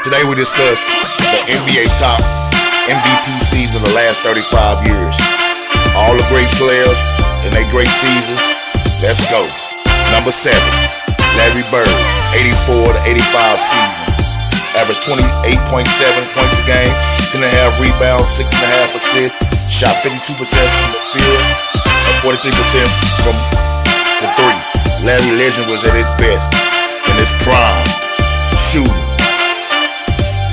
Today we discuss the NBA top MVP season of the last 35 years. All the great players in their great seasons. Let's go. Number 7, Larry Bird, 84 to 85 season. Averaged 28.7 points a game, 10.5 rebounds, 6.5 assists, shot 52% from the field and 43% from the three. Larry Legend was at his best, in his prime, shooting,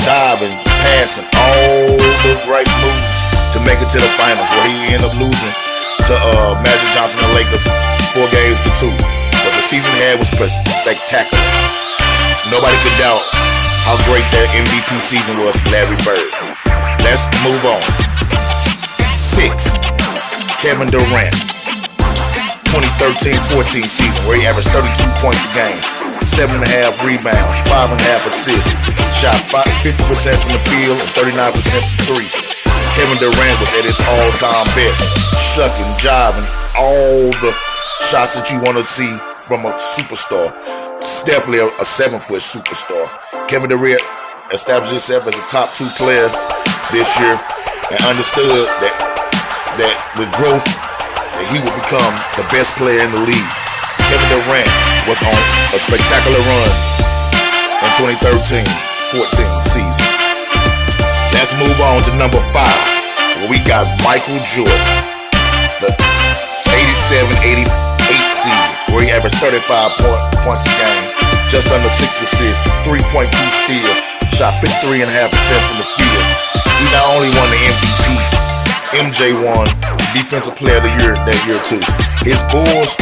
diving, passing, all the right moves to make it to the finals, where he ended up losing to Magic Johnson and Lakers 4 games to 2. But the season he had was spectacular. Nobody could doubt how great that MVP season was for Larry Bird. Let's move on. 6, Kevin Durant, 2013-14 season, where he averaged 32 points a game, 7.5 rebounds, 5.5 assists, shot 50% from the field and 39% from 3. Kevin Durant was at his all-time best, shucking, jiving, all the shots that you want to see from a superstar. It's definitely a 7-foot superstar. Kevin Durant established himself as a top 2 player this year and understood that with growth, that he would become the best player in the league. Kevin Durant was on a spectacular run in 2013-14 season. Let's move on to number 5, where we got Michael Jordan, the 87-88 season, where he averaged 35 points a game, just under 6 assists, 3.2 steals, shot 53.5% from the field. He not only won the MVP, MJ won Defensive Player of the Year that year too. His Bulls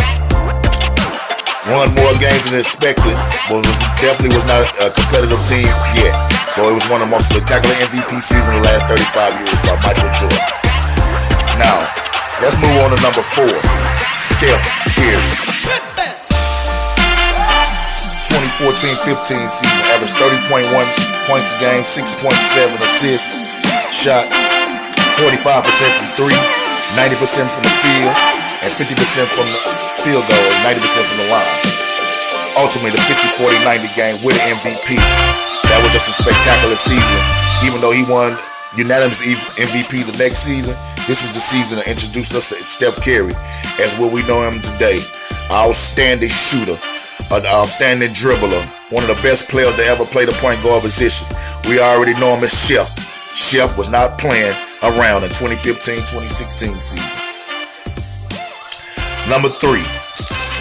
won more games than expected, but definitely was not a competitive team yet. But it was one of the most spectacular MVP seasons in the last 35 years by Michael Jordan. Now, let's move on to number 4, Steph Curry. 2014-15 season, averaged 30.1 points a game, 6.7 assists, shot 45% from 3, 90% from the field, and 50% from the field goal, and 90% from the line. Ultimately, the 50-40-90 game with an MVP. That was just a spectacular season. Even though he won unanimous MVP the next season, this was the season that introduced us to Steph Curry as what we know him today. Outstanding shooter, an outstanding dribbler, one of the best players to ever play the point guard position. We already know him as Chef. Chef was not playing around in 2015-2016 season. Number 3,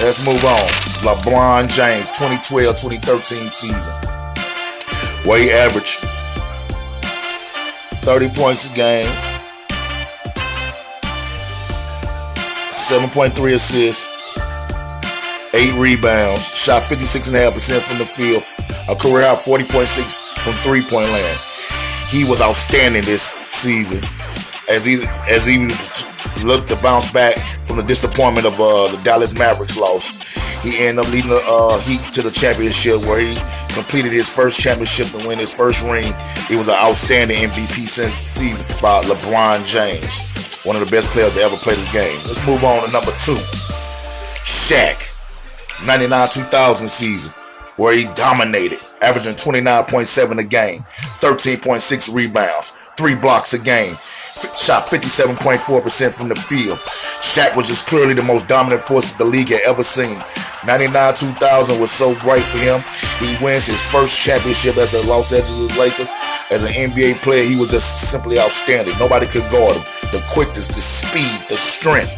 let's move on. LeBron James, 2012-2013 season, where he averaged 30 points a game, 7.3 assists, 8 rebounds, shot 56.5% from the field, a career high 40.6 from 3-point land. He was outstanding this season as he looked to bounce back from the disappointment of the Dallas Mavericks loss. He ended up leading the Heat to the championship, where he completed his first championship to win his first ring. It was an outstanding MVP season by LeBron James, one of the best players to ever play this game. Let's move on to number 2, Shaq, 99-2000 season, where he dominated, averaging 29.7 a game, 13.6 rebounds, 3 blocks a game, shot 57.4% from the field. Shaq was just clearly the most dominant force that the league had ever seen. 99-2000 was so bright for him. He wins his first championship as a Los Angeles Lakers. As an NBA player, he was just simply outstanding. Nobody could guard him. The quickness, the speed, the strength.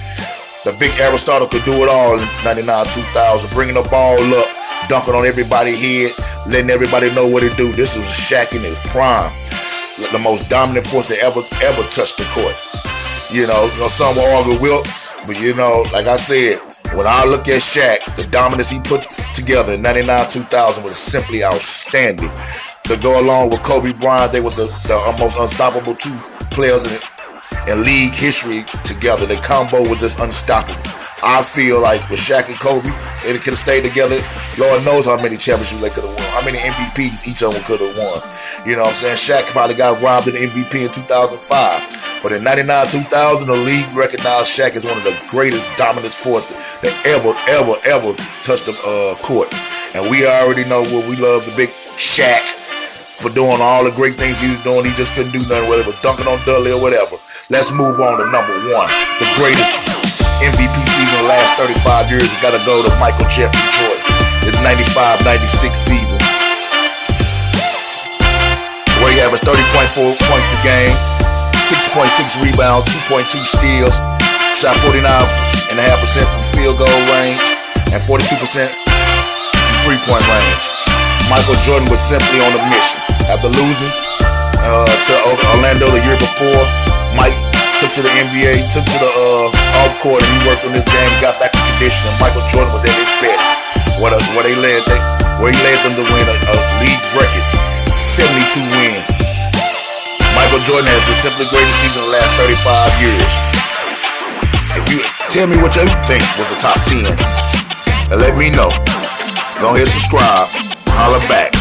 The big Aristotle could do it all in 99-2000, bringing the ball up, dunking on everybody's head, letting everybody know what to do. This was Shaq in his prime, the most dominant force that ever touched the court. You know, some will argue Wilt, but like I said, when I look at Shaq, the dominance he put together in 99-2000 was simply outstanding. To go along with Kobe Bryant, they was the most unstoppable 2 players in league history together. The combo was just unstoppable. I feel like with Shaq and Kobe, they could have stayed together. Lord knows how many championships they could have won, how many MVPs each of them could have won. You know what I'm saying? Shaq probably got robbed of the MVP in 2005. But in 99-2000, the league recognized Shaq as one of the greatest dominant forces that ever touched the court. And we already know what we love, the big Shaq for doing all the great things he was doing. He just couldn't do nothing, whether it was dunking on Dudley or whatever. Let's move on to number one. The greatest MVP season of the last 35 years. You gotta go to Michael Jeffrey Jordan. The 95-96 season, where he averaged 30.4 points a game, 6.6 rebounds, 2.2 steals, shot 49.5% from field goal range, and 42% from three-point range. Michael Jordan was simply on a mission. After losing to Orlando the year before, Mike took to the NBA, took to the off court, and he worked on this game, got back in condition, and Michael Jordan was at his best. Where he led them to win a league record, 72 wins. Michael Jordan had the simply greatest season of the last 35 years. If you tell me what you think was the top 10, and let me know. Go ahead, subscribe, holler back.